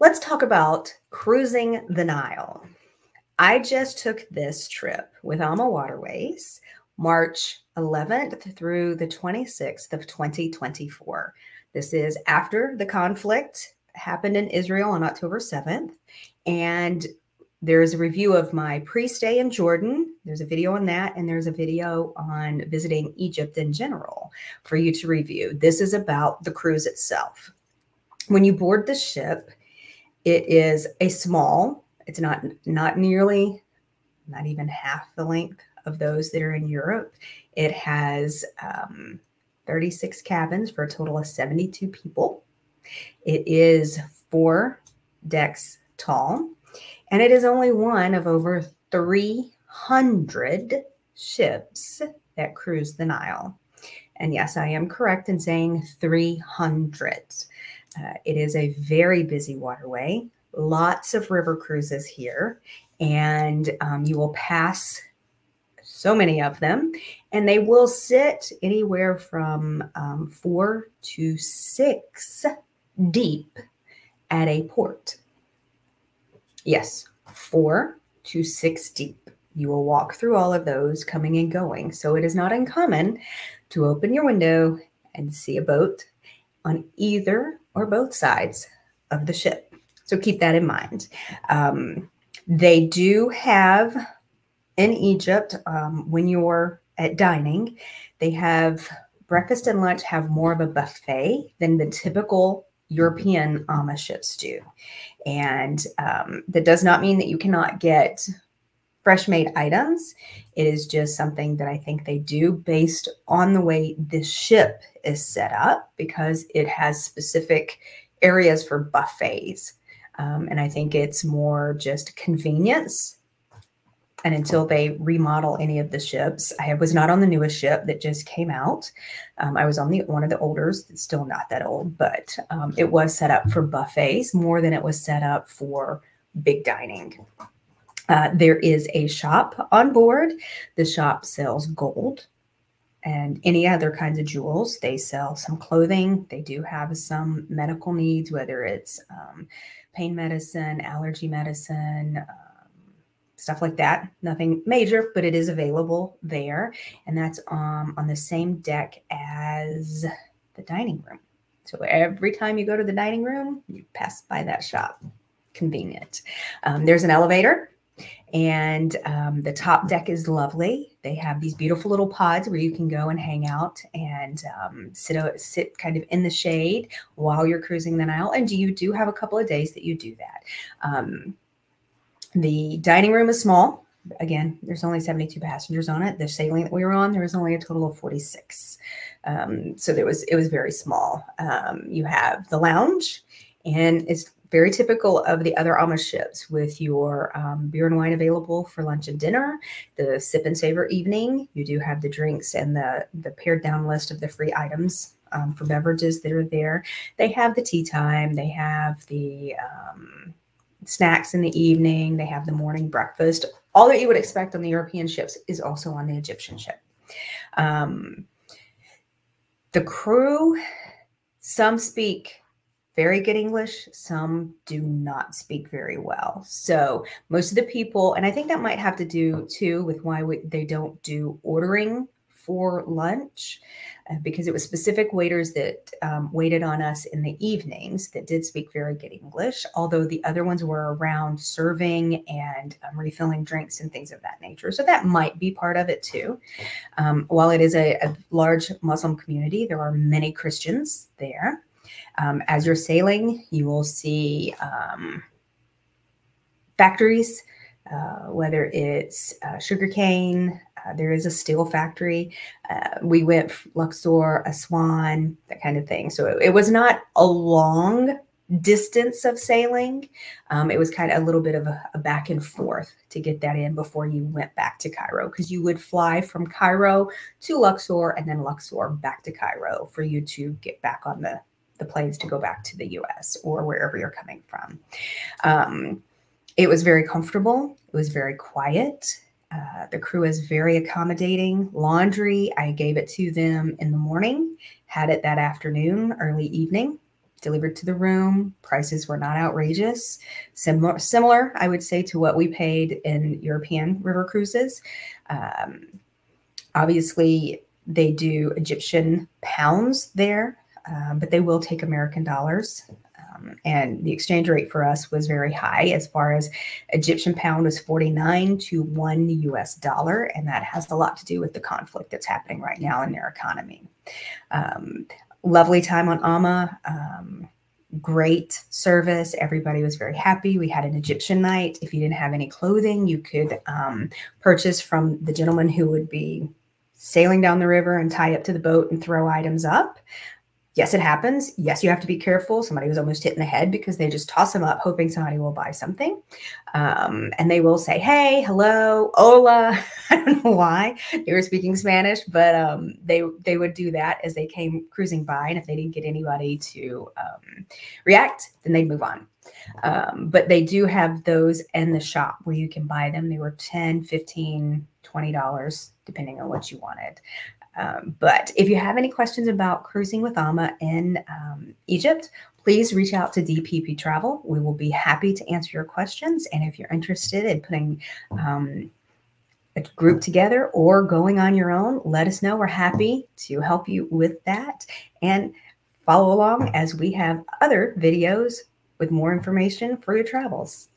Let's talk about cruising the Nile. I just took this trip with Waterways, March 11th through the 26th of 2024. This is after the conflict happened in Israel on October 7th. And there's a review of my pre-stay in Jordan. There's a video on that, and there's a video on visiting Egypt in general for you to review. This is about the cruise itself. When you board the ship, it is a small, it's not nearly, not even half the length of those that are in Europe. It has 36 cabins for a total of 72 people. It is 4 decks tall, and it is only one of over 300 ships that cruise the Nile. And yes, I am correct in saying 300. It is a very busy waterway, lots of river cruises here, and you will pass so many of them, and they will sit anywhere from 4 to 6 deep at a port. Yes, 4 to 6 deep. You will walk through all of those coming and going. So it is not uncommon to open your window and see a boat on either or both sides of the ship. So keep that in mind. They do have in Egypt, when you're at dining, they have breakfast and lunch have more of a buffet than the typical European ships do. And that does not mean that you cannot get fresh made items. It is just something that I think they do based on the way this ship is set up, because it has specific areas for buffets. And I think it's more just convenience. And until they remodel any of the ships, I was not on the newest ship that just came out. I was on one of the olders. It's still not that old, but it was set up for buffets more than it was set up for big dining. There is a shop on board. The shop sells gold and any other kinds of jewels. They sell some clothing. They do have some medical needs, whether it's pain medicine, allergy medicine, stuff like that. Nothing major, but it is available there. And that's on the same deck as the dining room. So every time you go to the dining room, you pass by that shop. Convenient. There's an elevator. And the top deck is lovely. They have these beautiful little pods where you can go and hang out and sit kind of in the shade while you're cruising the Nile. And you do have a couple of days that you do that. The dining room is small. Again, there's only 72 passengers on it. The sailing that we were on, there was only a total of 46. So it was very small. You have the lounge, and it's very typical of the other Amish ships, with your beer and wine available for lunch and dinner, the sip and savor evening. You do have the drinks and the pared down list of the free items for beverages that are there. They have the tea time. They have the snacks in the evening. They have the morning breakfast. All that you would expect on the European ships is also on the Egyptian ship. The crew, some speak very good English. Some do not speak very well. So most of the people, and I think that might have to do too with why they don't do ordering for lunch, because it was specific waiters that waited on us in the evenings that did speak very good English, although the other ones were around serving and refilling drinks and things of that nature. So that might be part of it too. While it is a large Muslim community, there are many Christians there. As you're sailing, you will see factories, whether it's sugarcane, there is a steel factory. We went Luxor, Aswan, that kind of thing. So it was not a long distance of sailing. It was kind of a little bit of a back and forth to get that in before you went back to Cairo, because you would fly from Cairo to Luxor and then Luxor back to Cairo for you to get back on the planes to go back to the US or wherever you're coming from. It was very comfortable. It was very quiet. The crew is very accommodating. Laundry, I gave it to them in the morning, had it that afternoon, early evening. delivered to the room. Prices were not outrageous. Similar, I would say, to what we paid in European river cruises. Obviously, they do Egyptian pounds there, but they will take American dollars. And the exchange rate for us was very high. As far as Egyptian pound was 49 to $1 US, and that has a lot to do with the conflict that's happening right now in their economy. Lovely time on Amma. Great service. Everybody was very happy. We had an Egyptian night. If you didn't have any clothing, you could purchase from the gentleman who would be sailing down the river and tie up to the boat and throw items up. Yes, it happens. Yes, you have to be careful. Somebody was almost hit in the head because they just toss them up hoping somebody will buy something. And they will say, hey, hello, hola. I don't know why they were speaking Spanish, but they would do that as they came cruising by. And if they didn't get anybody to react, then they'd move on. But they do have those in the shop where you can buy them. They were $10, $15, $20, depending on what you wanted. But if you have any questions about cruising with Amma in Egypt, please reach out to DPP Travel. We will be happy to answer your questions. And if you're interested in putting a group together or going on your own, let us know. We're happy to help you with that. And follow along as we have other videos with more information for your travels.